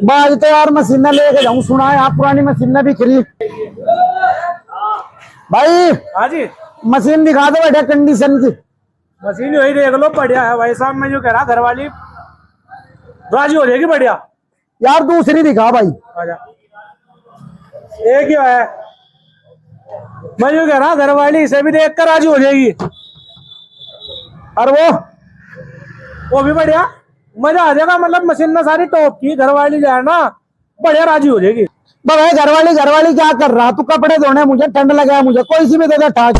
बाज तो यार मशीन लेके जाऊं, सुना है आप पुरानी मशीन भी खरीद भाई। हाँ जी, मशीन दिखा दो बढ़िया कंडीशन की। मशीन वही देख लो, बढ़िया है भाई साहब। मैं जो कह रहा घर वाली राजी हो जाएगी, बढ़िया। यार दूसरी दिखा भाई। आजा, एक ही है। मैं जो कह रहा घर वाली इसे भी देख कर राजी हो जाएगी। और वो भी बढ़िया, मजा आ जाएगा। मतलब मशीन में सारी टॉप की, घर वाली जो है ना बढ़िया राजी हो जाएगी। भाई घर वाली क्या कर रहा तू? कपड़े धोने, मुझे ठंड लगा है, मुझे कोई सी भी दे दे ठाक।